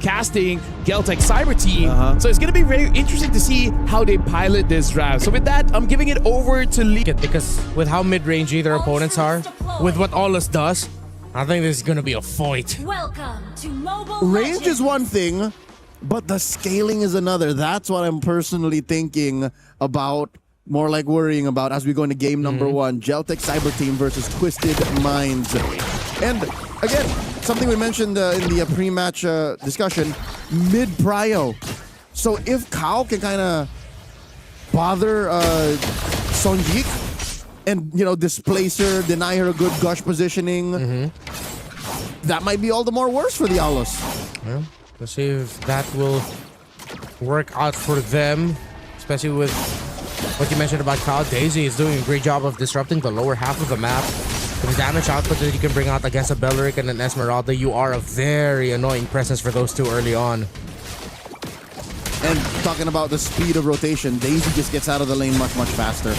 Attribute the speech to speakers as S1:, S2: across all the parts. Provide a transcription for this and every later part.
S1: casting Geltek Cyber Team. So it's going to be very interesting to see how they pilot this draft. So with that, I'm giving it over to Lee.
S2: Because with how mid-rangey their opponents are, with what EWC does, I think this is going to be a fight.
S3: Welcome to Mobile
S4: Range
S3: Legends.
S4: is one thing, but the scaling is another. That's what I'm personally thinking about, more like worrying about as we go into game number one. Geltek Cyber Team versus Twisted Minds. And again, something we mentioned in the pre-match discussion, mid-prio. So if Kao can kind of bother Sonjik and, you know, displace her, deny her a good gush positioning, that might be all the more worse for the EWC.
S2: Yeah, let's see if that will work out for them, especially with what you mentioned about Kao. Daisy is doing a great job of disrupting the lower half of the map. With the damage output that you can bring out against a Belleric and an Esmeralda, you are a very annoying presence for those two early on.
S4: And talking about the speed of rotation, Daisy just gets out of the lane much, much faster.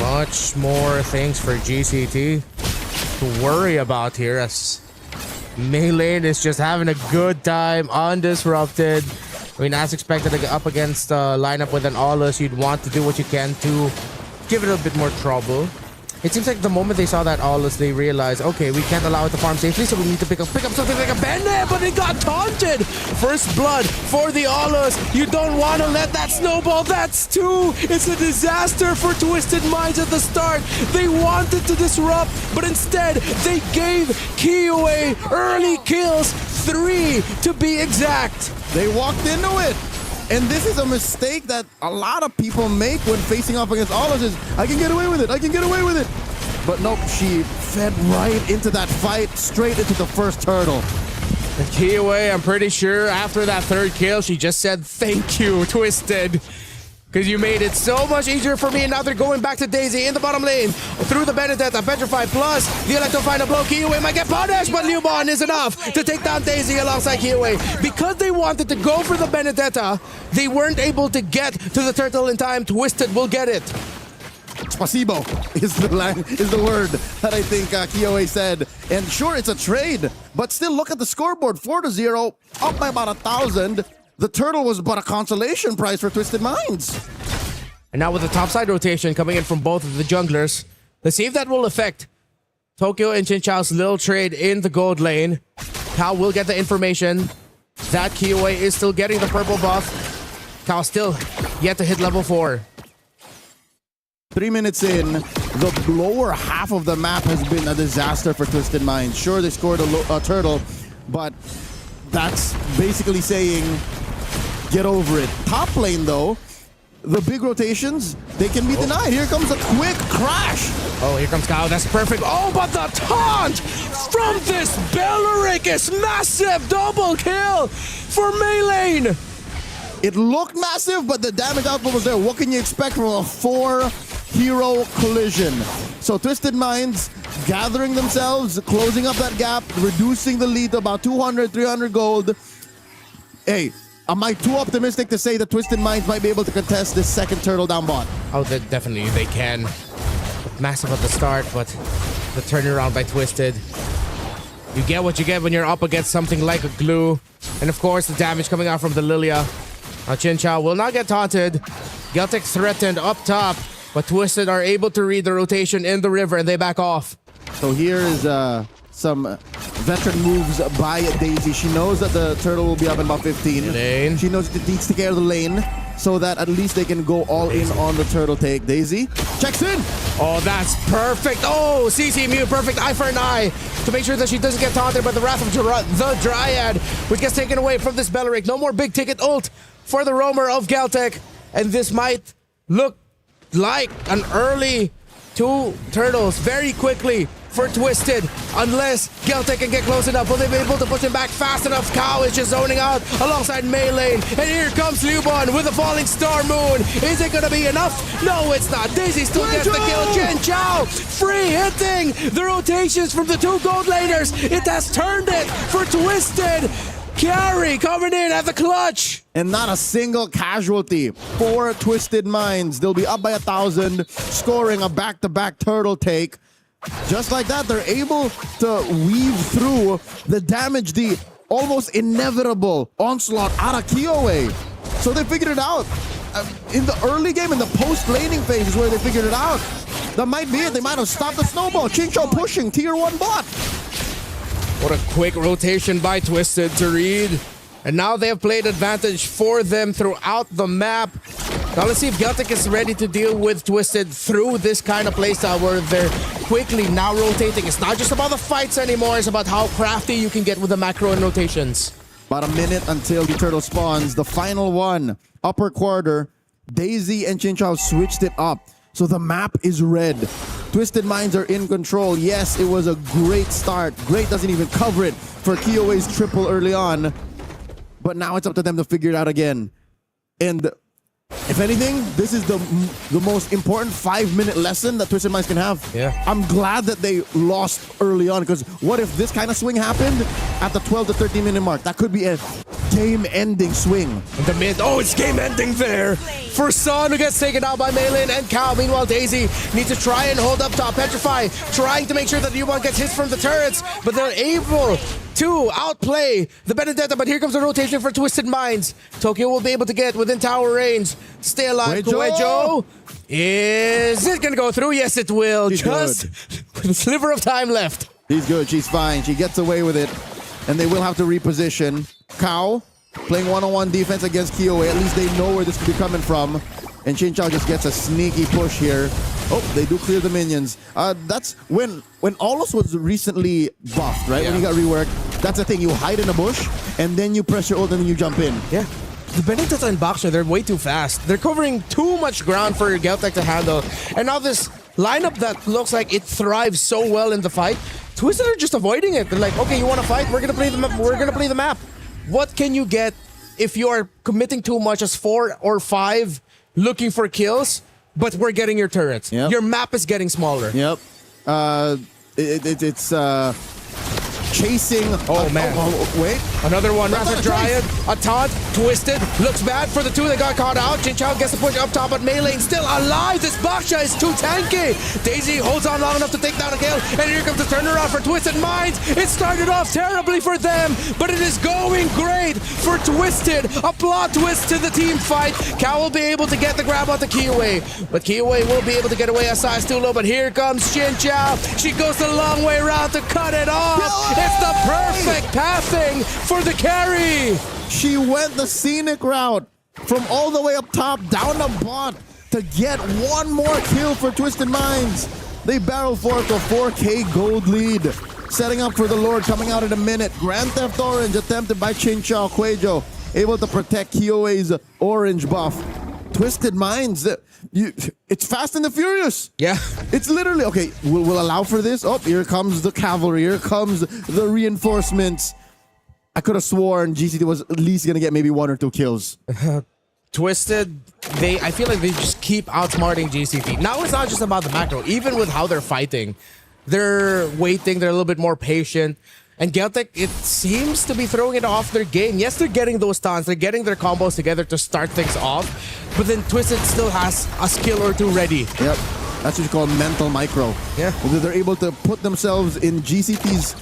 S2: Much more things for GCT to worry about here, as Melee is just having a good time undisrupted. I mean, as expected, up against a lineup with an EWC, you'd want to do what you can to give it a bit more trouble. It seems like the moment they saw that EWC, they realized, okay, we can't allow it to farm safely, so we need to pick up something like a Bandit, but it got taunted. First blood for the EWC. You don't want to let that snowball. That's two. It's a disaster for Twisted Minds at the start. They wanted to disrupt, but instead they gave Kiyue early kills, 3 to be exact.
S4: They walked into it. And this is a mistake that a lot of people make when facing off against EWC is, I can get away with it, I can get away with it. But nope, she fed right into that fight, straight into the first turtle.
S2: And Kiyue, I'm pretty sure after that third kill, she just said, thank you, Twisted. Because you made it so much easier for me, and now they're going back to Daisy in the bottom lane. Through the Benedetta, Petrify plus the Electro final blow. Kiyue might get punished, but Liubon is enough to take down Daisy alongside Kiyue. Because they wanted to go for the Benedetta, they weren't able to get to the turtle in time. Twisted will get it.
S4: Spasibo is the word that I think Kiyue said. And sure, it's a trade, but still look at the scoreboard, 4-0, up by about 1,000. The turtle was but a consolation prize for Twisted Minds.
S2: And now with the topside rotation coming in from both of the junglers, let's see if that will affect Tokyo and Chin Chao's little trade in the gold lane. Kao will get the information that Kiyue is still getting the purple buff. Kao still yet to hit level 4.
S4: 3 minutes in, the lower half of the map has been a disaster for Twisted Minds. Sure, they scored a turtle, but that's basically saying get over it. Top lane, though, the big rotations, they can be denied. Here comes a quick crash.
S2: Oh, here comes Kao. That's perfect. Oh, but the taunt from this Belleric is massive. Double kill for Melee.
S4: It looked massive, but the damage output was there. What can you expect from a 4-hero collision? So Twisted Minds gathering themselves, closing up that gap, reducing the lead to about 200, 300 gold. Hey, am I too optimistic to say that Twisted Minds might be able to contest this second turtle down bot?
S2: Oh, definitely they can. Massive at the start, but the turnaround by Twisted. You get what you get when you're up against something like a glue. And of course, the damage coming out from the Lilia. Chin Chao will not get taunted. Geltek threatened up top, but Twisted are able to read the rotation in the river and they back off.
S4: So here is some veteran moves by Daisy. She knows that the turtle will be up in about 15.
S2: Lane.
S4: She knows it needs to take care of the lane so that at least they can go all in on the turtle take. Daisy checks in.
S2: Oh, that's perfect. Oh, CC Mew, perfect eye for an eye to make sure that she doesn't get taunted by the Wrath of the Dryad, which gets taken away from this Belleric. No more big ticket ult for the roamer of Geltek. And this might look like an early 2 turtles very quickly for Twisted, unless Geltek can get close enough. Will they be able to push him back fast enough? Kao is just zoning out alongside Melee. And here comes Liubon with a falling star moon. Is it going to be enough? No, it's not. Daisy still gets the kill. Gen Chao free hitting the rotations from the 2 gold laners. It has turned it for Twisted. Carry coming in at the clutch.
S4: And not a single casualty for Twisted Minds. They'll be up by 1,000, scoring a back-to-back turtle take. Just like that, they're able to weave through the damage, the almost inevitable onslaught out of Kiowe. So they figured it out. In the early game, in the post-laning phase is where they figured it out. That might be it. They might have stopped the snowball. Chincho pushing tier 1 bot.
S2: What a quick rotation by Twisted to read. And now they have played advantage for them throughout the map. Now let's see if Geltek is ready to deal with Twisted through this kind of playstyle where they're quickly now rotating. It's not just about the fights anymore, it's about how crafty you can get with the macro and rotations.
S4: About a minute until the turtle spawns. The final one, upper quarter. Daisy and Chincho switched it up. So the map is red. Twisted Minds are in control. Yes, it was a great start. Great doesn't even cover it for Kiowe's triple early on. But now it's up to them to figure it out again. And if anything, this is the most important 5-minute lesson that Twisted Minds can have.
S2: Yeah.
S4: I'm glad that they lost early on, because what if this kind of swing happened at the 12 to 13 minute mark? That could be a game-ending swing.
S2: In the mid, oh, it's game-ending there for Son, who gets taken out by Malin and Cow. Meanwhile, Daisy needs to try and hold up top. Petrify trying to make sure that Newborn gets hits from the turrets, but they're able to outplay the Benedetta. But here comes the rotation for Twisted Minds. Tokyo will be able to get within tower range. Stay alive, Kuejo. Is it going to go through? Yes, it will.
S4: He's
S2: just with a sliver of time left.
S4: He's good. She's fine. She gets away with it. And they will have to reposition. Cow playing one-on-one defense against Kiowe. At least they know where this could be coming from. And Chinchao just gets a sneaky push here. Oh, they do clear the minions. That's when MWI was recently buffed, right?
S2: Yeah.
S4: When he got reworked. That's the thing. You hide in a bush, and then you press your ult, and then you jump in.
S2: Yeah. The Benedetta and Boxer, they're way too fast. They're covering too much ground for Geltek to handle. And now this lineup that looks like it thrives so well in the fight, Twisted are just avoiding it. They're like, okay, you want to fight? We're gonna play the map. We're gonna play the map. What can you get if you are committing too much as 4 or 5 looking for kills, but we're getting your turrets?
S4: Yep.
S2: Your map is getting smaller.
S4: Yep. It's chasing.
S2: Oh, man.
S4: Wait.
S2: Another one.
S4: That's
S2: Rapid
S4: not a
S2: Dryad. A taunt. Twisted. Looks bad for the two that got caught out. Chinchao gets the push up top, but Melee still alive. This Baksha is too tanky. Daisy holds on long enough to take down a kill. And here comes the turnaround for Twisted Minds. It started off terribly for them, but it is going great for Twisted. A plot twist to the team fight. Cow will be able to get the grab on the Kiowe, but Kiowe will be able to get away as size too low. But here comes Chinchao. She goes the long way around to cut it off. It's the perfect pathing for the carry.
S4: She went the scenic route from all the way up top down the bot to get one more kill for Twisted Minds. They barrel forth a 4K gold lead. Setting up for the Lord coming out in a minute. Grand Theft Orange attempted by Chinchao. Kuejo able to protect Kiowe's orange buff. Twisted Minds, it's Fast and the Furious.
S2: Yeah.
S4: It's literally, okay, we'll allow for this. Oh, here comes the cavalry. Here comes the reinforcements. I could have sworn GCT was at least going to get maybe 1 or 2 kills.
S2: Twisted, I feel like they just keep outsmarting GCT. Now it's not just about the macro. Even with how they're fighting, they're waiting, they're a little bit more patient. And Geltek, it seems to be throwing it off their game. Yes, they're getting those stunts, they're getting their combos together to start things off, but then Twisted still has a skill or two ready.
S4: Yep, that's what you call mental micro.
S2: Yeah.
S4: They're able to put themselves in GCT's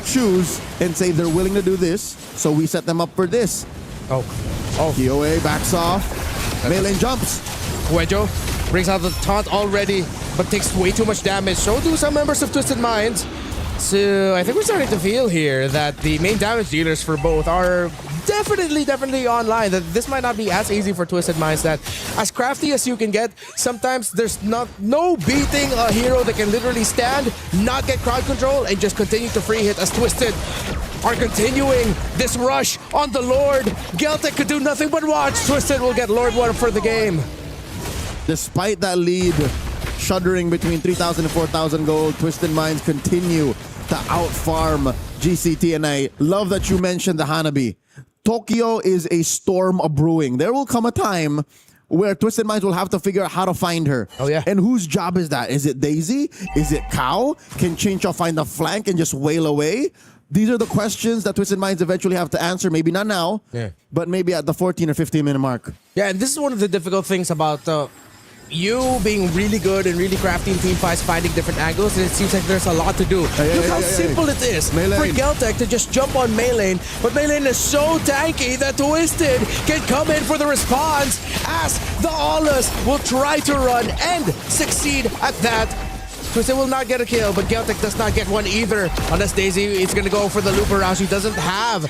S4: shoes and say they're willing to do this, so we set them up for this.
S2: Oh.
S4: Kiowe backs off. Melee jumps.
S2: Kuejo brings out the taunt already, but takes way too much damage. So do some members of Twisted Minds. So I think we're starting to feel here that the main damage dealers for both are definitely online. That this might not be as easy for Twisted Minds. That as crafty as you can get, sometimes there's no beating a hero that can literally stand, not get crowd control, and just continue to free hit as Twisted are continuing this rush on the Lord. Geltek could do nothing but watch. Twisted will get Lord 1 for the game.
S4: Despite that lead, shuddering between 3,000 and 4,000 gold, Twisted Minds continue to outfarm GCT. And I love that you mentioned the Hanabi. Tokyo is a storm a-brewing. There will come a time where Twisted Minds will have to figure out how to find her.
S2: Oh, yeah.
S4: And whose job is that? Is it Daisy? Is it Cow? Can Chinchao find the flank and just wail away? These are the questions that Twisted Minds eventually have to answer. Maybe not now, but maybe at the 14 or 15 minute mark.
S2: Yeah, and this is one of the difficult things about you being really good and really crafty in team fights, finding different angles, and it seems like there's a lot to do. Look how simple it is for Geltek to just jump on Maylane, but Maylane is so tanky that Twisted can come in for the response as the MWI will try to run and succeed at that. Twisted will not get a kill, but Geltek does not get one either. Unless Daisy is going to go for the loop around. She doesn't have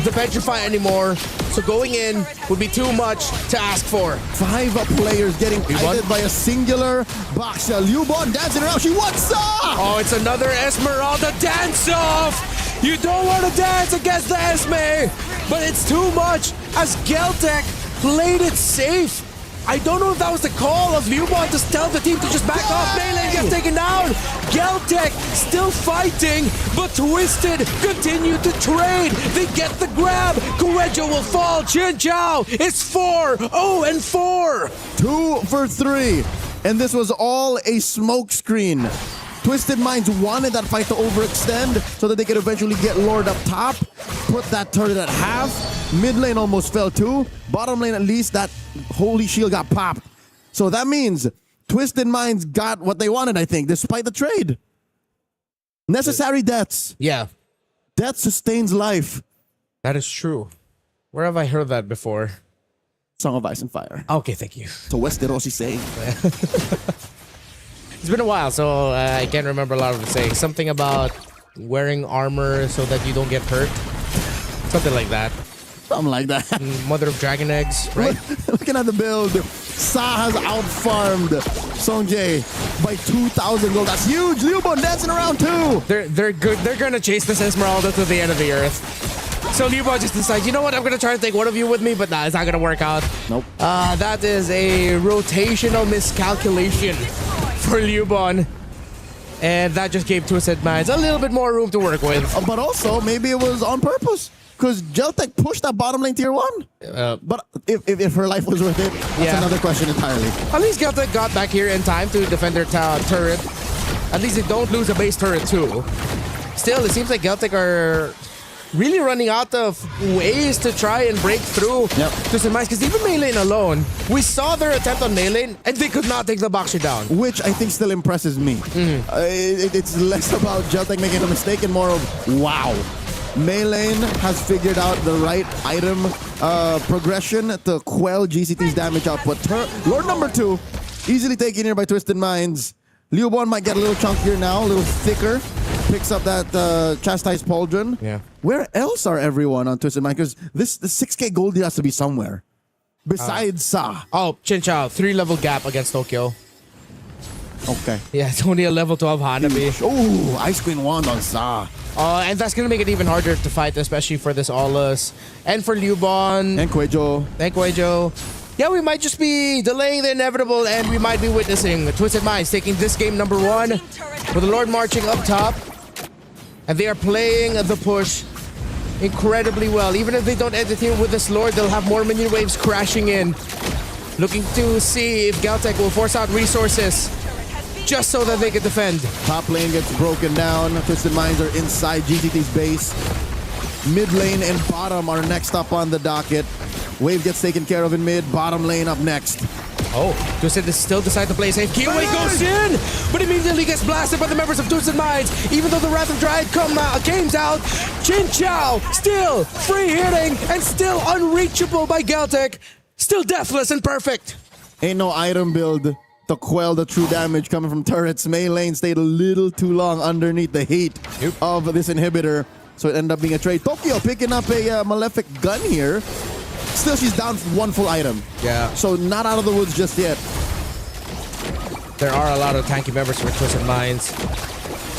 S2: the Petrify anymore, so going in would be too much to ask for.
S4: 5 players getting kited by a singular boxer. Liubon dancing around. She wants
S2: Oh, it's another Esmeralda dance-off! You don't want to dance against the Esme, but it's too much as Geltek played it safe. I don't know if that was the call of Liubon to tell the team to just back off. Maylane gets taken down. Geltek still fighting, but Twisted continue to trade. They get the grab. Correggio will fall. Gen.G is 4-0-4.
S4: 2 for 3. And this was all a smoke screen. Twisted Minds wanted that fight to overextend so that they could eventually get Lord up top, put that turret at half. Mid lane almost fell too. Bottom lane, at least, that holy shield got popped. So that means Twisted Minds got what they wanted, I think, despite the trade. Necessary deaths.
S2: Yeah.
S4: Death sustains life.
S2: That is true. Where have I heard that before?
S4: Song of Ice and Fire.
S2: Okay, thank you.
S4: To West Rosi saying.
S2: It's been a while, so I can't remember a lot of the sayings. Something about wearing armor so that you don't get hurt. Something like that.
S4: Something like that.
S2: Mother of dragon eggs, right?
S4: Looking at the build, Sa has outfarmed Songjae by 2,000 gold. That's huge. Liubon dancing around too.
S2: They're good. They're gonna chase this Esmeralda to the end of the earth. So Liubon just decides, you know what? I'm gonna try to take one of you with me, but nah, it's not gonna work out.
S4: Nope.
S2: That is a rotational miscalculation for Liubon. And that just gave Twisted Minds a little bit more room to work with.
S4: But also, maybe it was on purpose. Because Geltek pushed that bottom lane tier 1. But if her life was worth it, that's another question entirely.
S2: At least Geltek got back here in time to defend their turret. At least they don't lose a base turret too. Still, it seems like Geltek are really running out of ways to try and break through Twisted Minds. Because even Maylane alone, we saw their attempt on Maylane and they could not take the boxer down.
S4: Which I think still impresses me. It's less about Geltek making a mistake and more of, wow. Maylane has figured out the right item progression to quell GCT's damage output. Lord number 2, easily taken here by Twisted Minds. Liubon might get a little chunkier now, a little thicker. Picks up that Chastised Pauldron.
S2: Yeah.
S4: Where else are everyone on Twisted Minds? Because the 6K gold has to be somewhere. Besides Sa.
S2: Oh, Chinchao, 3-level gap against Tokyo.
S4: Okay.
S2: Yeah, it's only a level 12 Hanabi.
S4: Oh, Ice Queen wand on Sa.
S2: And that's going to make it even harder to fight, especially for this MWI. And for Liubon.
S4: And
S2: Kuejo. Yeah, we might just be delaying the inevitable, and we might be witnessing Twisted Minds taking this game number 1 with the Lord marching up top. And they are playing the push incredibly well. Even if they don't end the team with this Lord, they'll have more minion waves crashing in. Looking to see if Geltek will force out resources just so that they can defend.
S4: Top lane gets broken down. Twisted Minds are inside GTT's base. Mid lane and bottom are next up on the docket. Wave gets taken care of in mid. Bottom lane up next.
S2: Oh, Twisted still decide to play safe. Kiwi goes in, but immediately gets blasted by the members of Twisted Minds. Even though the Wrath of Dryad came out, Chinchao still free hitting and still unreachable by Geltek. Still deathless and perfect.
S4: Ain't no item build to quell the true damage coming from turrets. Maylane stayed a little too long underneath the heat of this inhibitor, so it ended up being a trade. Tokyo picking up a Malefic gun here. Still, she's down for 1 full item.
S2: Yeah.
S4: So not out of the woods just yet.
S2: There are a lot of tanky members for Twisted Minds.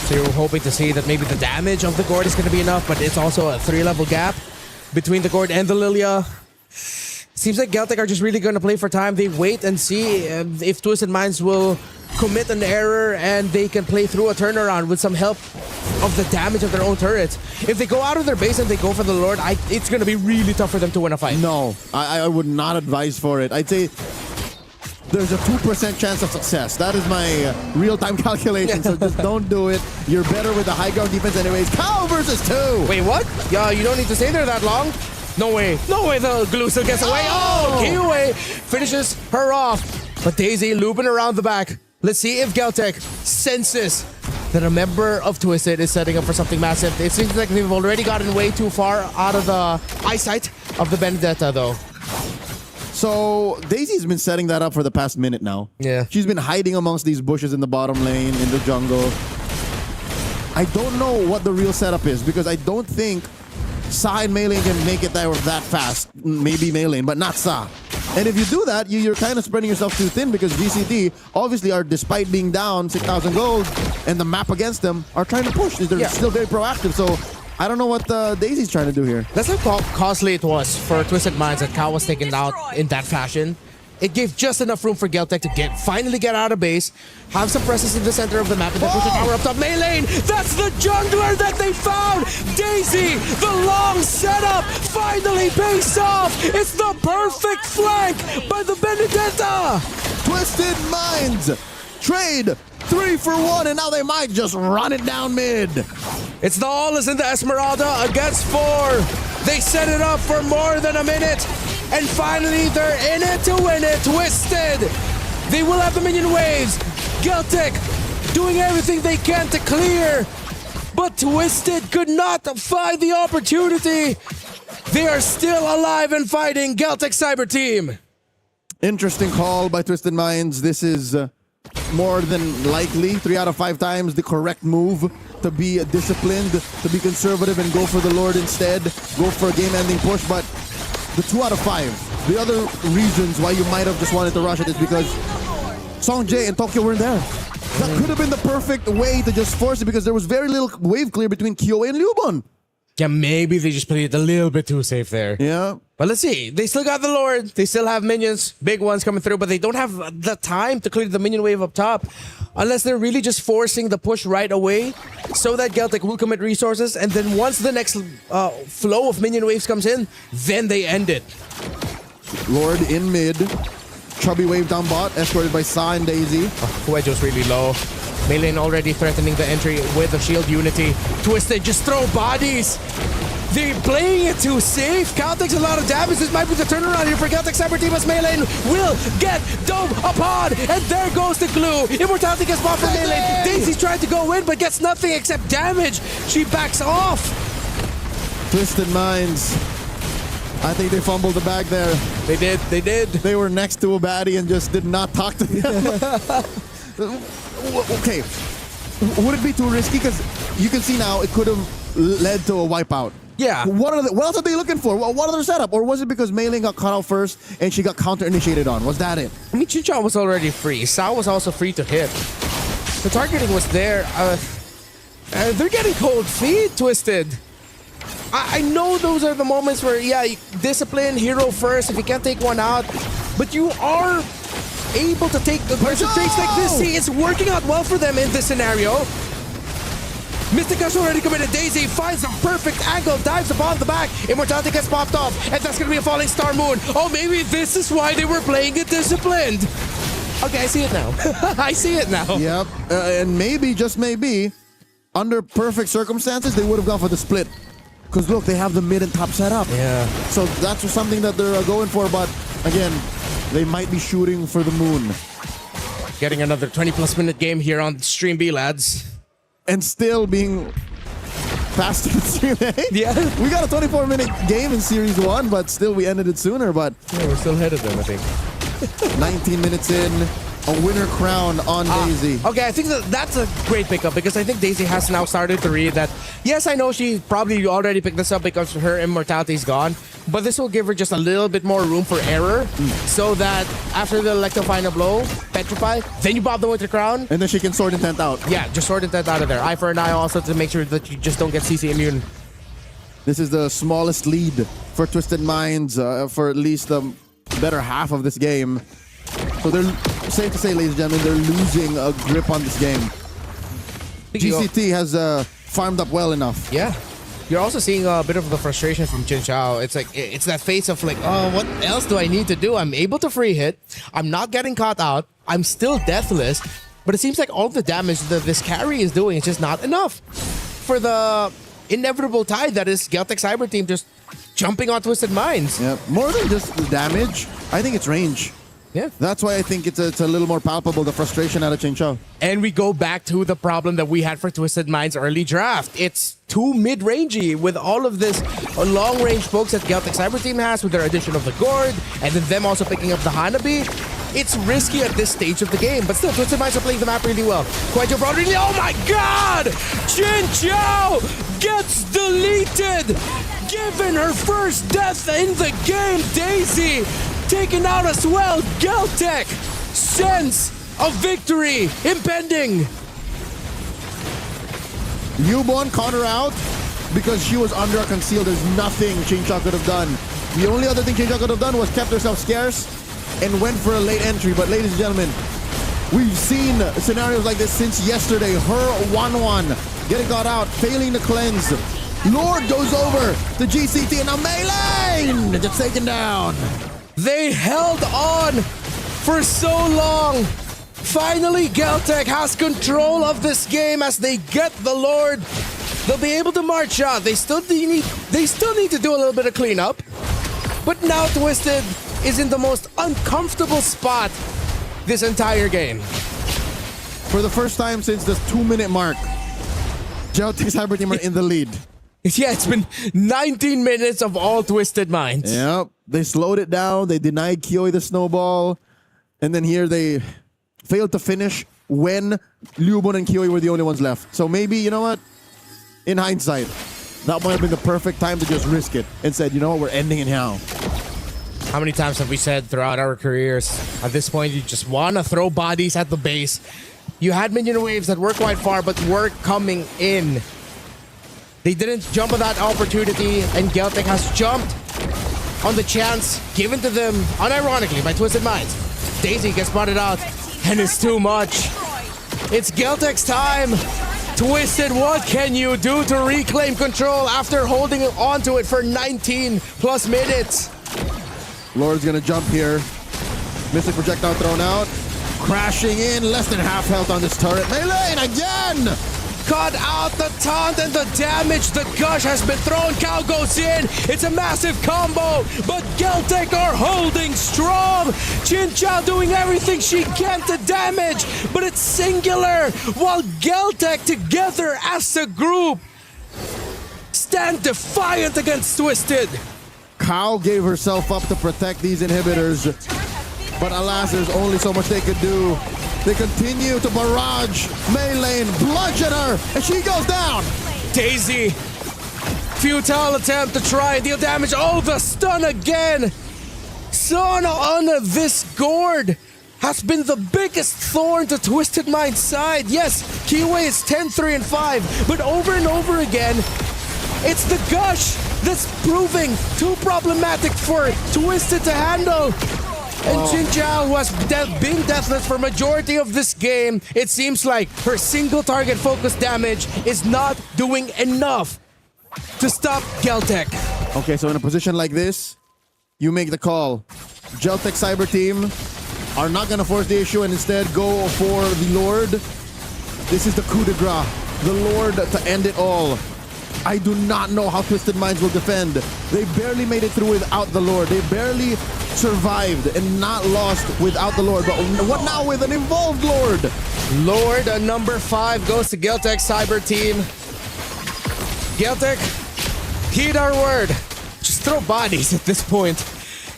S2: So you're hoping to see that maybe the damage of the Gourd is going to be enough, but it's also a 3-level gap between the Gourd and the Lilia. Seems like Geltek are just really going to play for time. They wait and see if Twisted Minds will commit an error and they can play through a turnaround with some help of the damage of their own turrets. If they go out of their base and they go for the Lord, it's going to be really tough for them to win a fight.
S4: No, I would not advise for it. I'd say there's a 2% chance of success. That is my real-time calculation, so just don't do it. You're better with the high ground defense anyways. Cow versus 2!
S2: Wait, what? Yeah, you don't need to stay there that long. No way. No way the Glue still gets away. Oh, Kiwi finishes her off. But Daisy looping around the back. Let's see if Geltek senses that a member of Twisted is setting up for something massive. It seems like they've already gotten way too far out of the eyesight of the Benedetta, though.
S4: So Daisy's been setting that up for the past minute now.
S2: Yeah.
S4: She's been hiding amongst these bushes in the bottom lane, in the jungle. I don't know what the real setup is because I don't think Sa and Maylane can make it there that fast. Maybe Maylane, but not Sa. And if you do that, you're kind of spreading yourself too thin because GCD obviously are, despite being down 6,000 gold and the map against them, are trying to push. They're still very proactive. So I don't know what Daisy's trying to do here.
S2: That's how costly it was for Twisted Minds that Kao was taken out in that fashion. It gave just enough room for Geltek to finally get out of base, have some presence in the center of the map, and then push the tower up top. Maylane, that's the jungler that they found! Daisy, the long setup, finally pays off! It's the perfect flank by the Benedetta!
S4: Twisted Minds trade 3 for 1, and now they might just run it down mid.
S2: It's the all is in the Esmeralda against 4. They set it up for more than a minute. And finally, they're in it to win it. Twisted. They will have the minion waves. Geltek doing everything they can to clear. But Twisted could not find the opportunity. They are still alive and fighting. Geltek Cyber Team.
S4: Interesting call by Twisted Minds. This is more than likely 3 out of 5 times the correct move to be disciplined, to be conservative and go for the Lord instead. Go for a game-ending push, but the 2 out of 5. The other reasons why you might have just wanted to rush it is because Song-Jae and Tokyo weren't there. That could have been the perfect way to just force it because there was very little wave clear between Kyoe and Liubon.
S2: Yeah, maybe they just played it a little bit too safe there.
S4: Yeah.
S2: But let's see. They still got the Lord. They still have minions, big ones coming through, but they don't have the time to clear the minion wave up top unless they're really just forcing the push right away so that Geltek will commit resources, and then once the next flow of minion waves comes in, then they end it.
S4: Lord in mid. Chubby wave down bot, escorted by Sa and Daisy.
S2: Kuejo's really low. Maylane already threatening the entry with the shield unity. Twisted, just throw bodies. They're playing it too safe. Cal takes a lot of damage. This might be the turnaround here for Geltek Cyber Team as Maylane will get dome upon. And there goes the glue. Immortality gets bought from Maylane. Daisy's trying to go in but gets nothing except damage. She backs off.
S4: Twisted Minds. I think they fumbled the bag there.
S2: They did. They did.
S4: They were next to a baddie and just did not talk to them. Okay. Would it be too risky? Because you can see now it could have led to a wipeout.
S2: Yeah.
S4: What else are they looking for? What other setup? Or was it because Maylane got caught out first and she got counter-initiated on? Was that it?
S2: I mean, Chinchan was already free. Sao was also free to hit. The targeting was there. They're getting cold feet, Twisted. I know those are the moments where, yeah, discipline, hero first, if you can't take one out. But you are able to take the traits like this. See, it's working out well for them in this scenario. Mystica's already committed. Daisy finds the perfect angle, dives upon the back. Immortality gets popped off, and that's gonna be a falling star moon. Oh, maybe this is why they were playing it disciplined. Okay, I see it now. I see it now.
S4: Yep, and maybe, just maybe, under perfect circumstances, they would have gone for the split. Because look, they have the mid and top set up.
S2: Yeah.
S4: So that's something that they're going for, but again, they might be shooting for the moon.
S2: Getting another 20+ minute game here on Stream B, lads.
S4: And still being faster than Stream A.
S2: Yeah.
S4: We got a 24-minute game in Series 1, but still we ended it sooner, but...
S2: Yeah, we're still ahead of them, I think.
S4: 19 minutes in, a winner crown on Daisy.
S2: Okay, I think that's a great pickup because I think Daisy has now started to read that. Yes, I know she probably already picked this up because her immortality is gone, but this will give her just a little bit more room for error so that after the Electrofine blow, Petrify, then you pop the Winter Crown.
S4: And then she can Sword Intent out.
S2: Yeah, just Sword Intent out of there. Eye for an eye also to make sure that you just don't get CC immune.
S4: This is the smallest lead for Twisted Minds for at least the better half of this game. So they're, safe to say, ladies and gentlemen, they're losing a grip on this game. GCT has farmed up well enough.
S2: Yeah. You're also seeing a bit of the frustration from Jin Chao. It's like, it's that face of like, oh, what else do I need to do? I'm able to free hit. I'm not getting caught out. I'm still deathless. But it seems like all the damage that this carry is doing is just not enough for the inevitable tide that is Geltek Cyber Team just jumping on Twisted Minds.
S4: Yeah, more than just the damage, I think it's range.
S2: Yeah.
S4: That's why I think it's a little more palpable, the frustration out of Chen Chao.
S2: And we go back to the problem that we had for Twisted Minds early draft. It's too mid-rangey with all of this long-range pokes that Geltek Cyber Team has with their addition of the Gourd and then them also picking up the Hanabi. It's risky at this stage of the game, but still, Twisted Minds are playing the map really well. Quite broadly. Oh my god! Chen Chao gets deleted! Given her first death in the game, Daisy taken out as well. Geltek, sense of victory impending.
S4: Newborn caught her out because she was under a conceal. There's nothing Chen Chao could have done. The only other thing Chen Chao could have done was kept herself scarce and went for a late entry. But ladies and gentlemen, we've seen scenarios like this since yesterday. Her 1-1 getting caught out, failing to cleanse. Lord goes over to GCT and now Maylane just taken down.
S2: They held on for so long. Finally, Geltek has control of this game as they get the Lord. They'll be able to march out. They still need to do a little bit of cleanup. But now Twisted is in the most uncomfortable spot this entire game.
S4: For the first time since the 2-minute mark, Geltek Cyber Team are in the lead.
S2: Yeah, it's been 19 minutes of all Twisted Minds.
S4: Yep. They slowed it down. They denied Kioi the snowball. And then here they failed to finish when Liubon and Kioi were the only ones left. So maybe, you know what? In hindsight, that might have been the perfect time to just risk it and said, you know what? We're ending it now.
S2: How many times have we said throughout our careers, at this point, you just want to throw bodies at the base. You had minion waves that were quite far, but were coming in. They didn't jump on that opportunity, and Geltek has jumped on the chance given to them, unironically, by Twisted Minds. Daisy gets spotted out, and it's too much. It's Geltek's time. Twisted, what can you do to reclaim control after holding on to it for 19 plus minutes?
S4: Lord's gonna jump here. Mystic projectile thrown out. Crashing in, less than half health on this turret. Maylane again!
S2: Cut out the taunt and the damage. The gush has been thrown. Cow goes in. It's a massive combo, but Geltek are holding strong. Chen Chao doing everything she can to damage, but it's singular. While Geltek together as a group stand defiant against Twisted.
S4: Cow gave herself up to protect these inhibitors, but alas, there's only so much they could do. They continue to barrage Maylane, bludgeon her, and she goes down.
S2: Daisy, futile attempt to try and deal damage. Oh, the stun again. Son on this Gourd has been the biggest thorn to Twisted Mind's side. Yes, Kiwi is 10-3 and 5, but over and over again, it's the gush that's proving too problematic for Twisted to handle. And Chen Chao, who has been deathless for majority of this game, it seems like her single target focus damage is not doing enough to stop Geltek.
S4: Okay, so in a position like this, you make the call. Geltek Cyber Team are not going to force the issue and instead go for the Lord. This is the coup de grace. The Lord to end it all. I do not know how Twisted Minds will defend. They barely made it through without the Lord. They barely survived and not lost without the Lord. But what now with an involved Lord?
S2: Lord, number 5 goes to Geltek Cyber Team. Geltek, heed our word. Just throw bodies at this point.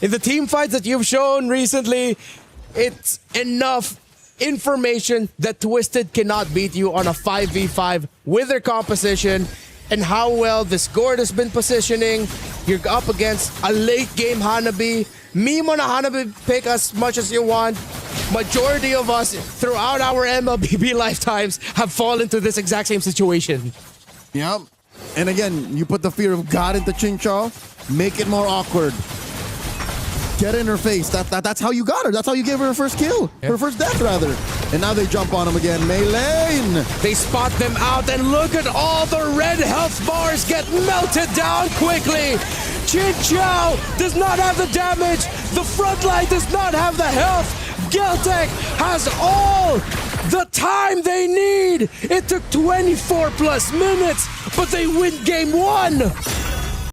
S2: In the team fights that you've shown recently, it's enough information that Twisted cannot beat you on a 5v5 with their composition. And how well this Gourd has been positioning. You're up against a late game Hanabi. Meme on a Hanabi pick as much as you want. Majority of us throughout our MLBB lifetimes have fallen to this exact same situation.
S4: Yep. And again, you put the fear of God into Chen Chao, make it more awkward. Get in her face. That's how you got her. That's how you gave her first kill. Her first death, rather. And now they jump on him again. Maylane!
S2: They spot them out, and look at all the red health bars get melted down quickly. Chen Chao does not have the damage. The front line does not have the health. Geltek has all the time they need. It took 24 plus minutes, but they win game 1.